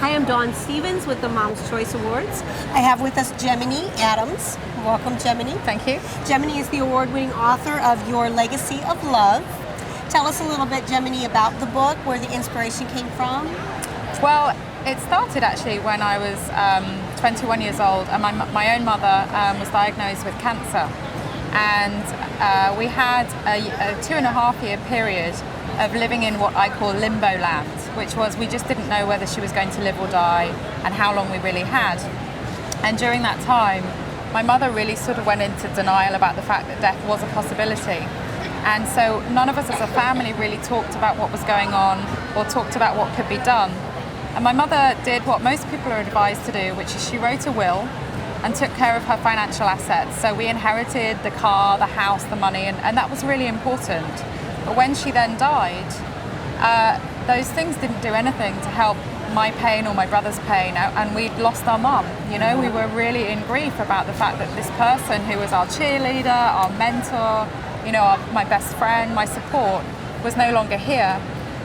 Hi, I'm Dawn Stevens with the Mom's Choice Awards. I have with us Gemini Adams. Welcome, Gemini. Thank you. Gemini is the award-winning author of Your Legacy of Love. Tell us a little bit, Gemini, about the book, where the inspiration came from. Well, it started actually when I was 21 years old, and my own mother was diagnosed with cancer. And we had a 2.5-year period of living in what I call limbo land, which was we just didn't know whether she was going to live or die and how long we really had. And during that time, my mother really sort of went into denial about the fact that death was a possibility. And so none of us as a family really talked about what was going on or talked about what could be done. And my mother did what most people are advised to do, which is she wrote a will and took care of her financial assets. So we inherited the car, the house, the money, and that was really important. But when she then died, those things didn't do anything to help my pain or my brother's pain, and we'd lost our mum. You know, we were really in grief about the fact that this person who was our cheerleader, our mentor, you know, my best friend, my support, was no longer here.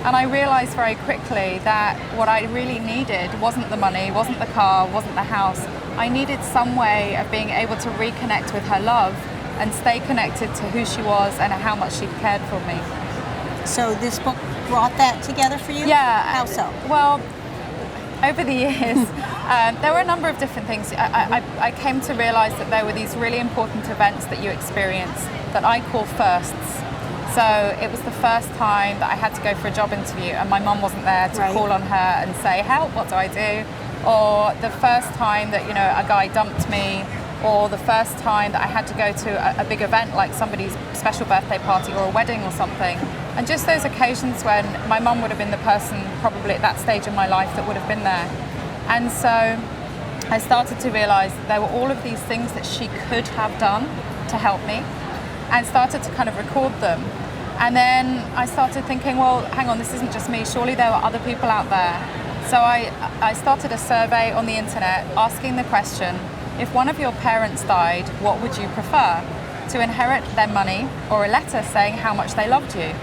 And I realized very quickly that what I really needed wasn't the money, wasn't the car, wasn't the house. I needed some way of being able to reconnect with her love and stay connected to who she was and how much she cared for me. So this book brought that together for you? Yeah. How so? Well, over the years, there were a number of different things. I came to realize that there were these really important events that you experience that I call firsts. So it was the first time that I had to go for a job interview and my mum wasn't there to call on her and say, help, what do I do? Or the first time that, you know, a guy dumped me, or the first time that I had to go to a big event like somebody's special birthday party or a wedding or something. And just those occasions when my mum would have been the person probably at that stage in my life that would have been there. And so I started to realize that there were all of these things that she could have done to help me, and started to kind of record them. And then I started thinking, well, hang on, this isn't just me, surely there were other people out there. So I started a survey on the internet asking the question, if one of your parents died, what would you prefer? To inherit their money or a letter saying how much they loved you?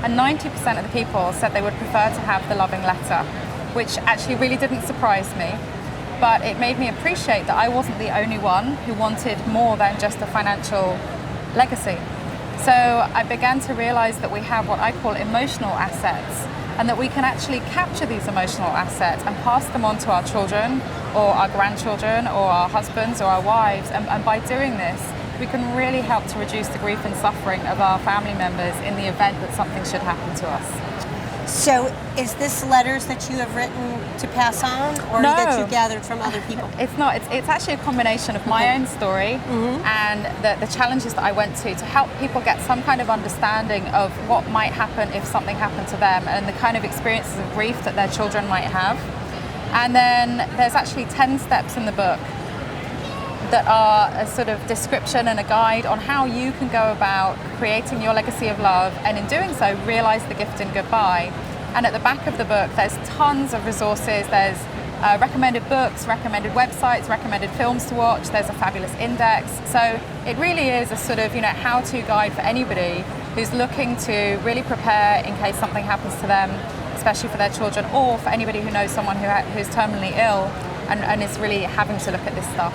And 90% of the people said they would prefer to have the loving letter, which actually really didn't surprise me. But it made me appreciate that I wasn't the only one who wanted more than just a financial legacy. So I began to realize that we have what I call emotional assets, and that we can actually capture these emotional assets and pass them on to our children or our grandchildren or our husbands or our wives. And by doing this, we can really help to reduce the grief and suffering of our family members in the event that something should happen to us. So is this letters that you have written to pass on, or No. that you gathered from other people? It's not. It's actually a combination of my own story and the challenges that I went to help people get some kind of understanding of what might happen if something happened to them and the kind of experiences of grief that their children might have. And then there's actually 10 steps in the book that are a sort of description and a guide on how you can go about creating your legacy of love, and in doing so, realize the gift in goodbye. And at the back of the book, there's tons of resources. There's recommended books, recommended websites, recommended films to watch. There's a fabulous index. So it really is a sort of, you know, how-to guide for anybody who's looking to really prepare in case something happens to them, especially for their children, or for anybody who knows someone who's terminally ill and is really having to look at this stuff.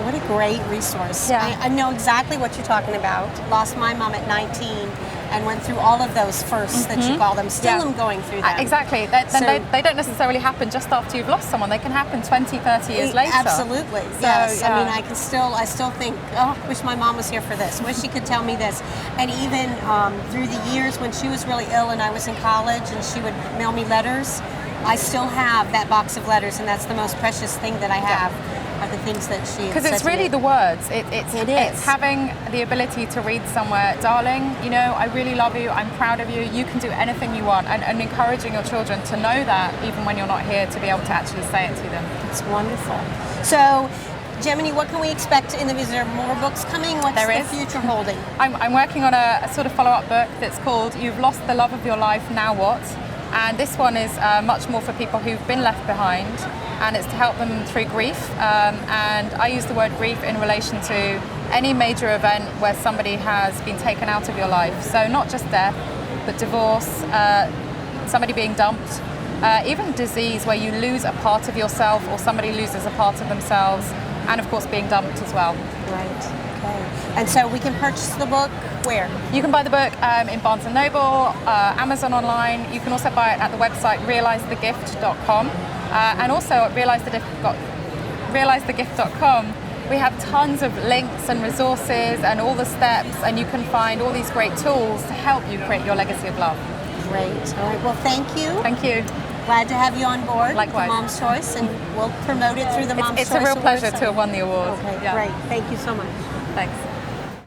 What a great resource. Yeah. I know exactly what you're talking about. Lost my mom at 19 and went through all of those firsts that you call them. Still am going through them. Exactly. They don't necessarily happen just after you've lost someone. They can happen 20, 30 years later. Absolutely. Yes. I mean, I still think, oh, wish my mom was here for this. Wish she could tell me this. And even through the years when she was really ill and I was in college and she would mail me letters, I still have that box of letters, and that's the most precious thing that I have. Are the things that she because it's really the words. It's having the ability to read somewhere, darling, you know, I really love you, I'm proud of you, you can do anything you want, and encouraging your children to know that even when you're not here, to be able to actually say it to them. It's wonderful. So, Gemini, what can we expect in the Is there more books coming? What's the future holding? I'm working on a sort of follow-up book that's called You've Lost the Love of Your Life, Now What? And this one is much more for people who've been left behind, and it's to help them through grief. And I use the word grief in relation to any major event where somebody has been taken out of your life. So not just death, but divorce, somebody being dumped, even disease where you lose a part of yourself or somebody loses a part of themselves, and of course being dumped as well. Right. Okay. And so we can purchase the book where? You can buy the book in Barnes & Noble, Amazon online. You can also buy it at the website realizethegift.com, and also at realizethegift.com. We have tons of links and resources and all the steps, and you can find all these great tools to help you create your legacy of love. Great. All right. Well, thank you. Thank you. Glad to have you on board. Likewise. With the Mom's Choice, and we'll promote it through the Mom's Choice. It's a real pleasure Awards. to have won the award. Okay, Yeah. great. Thank you so much. Thanks.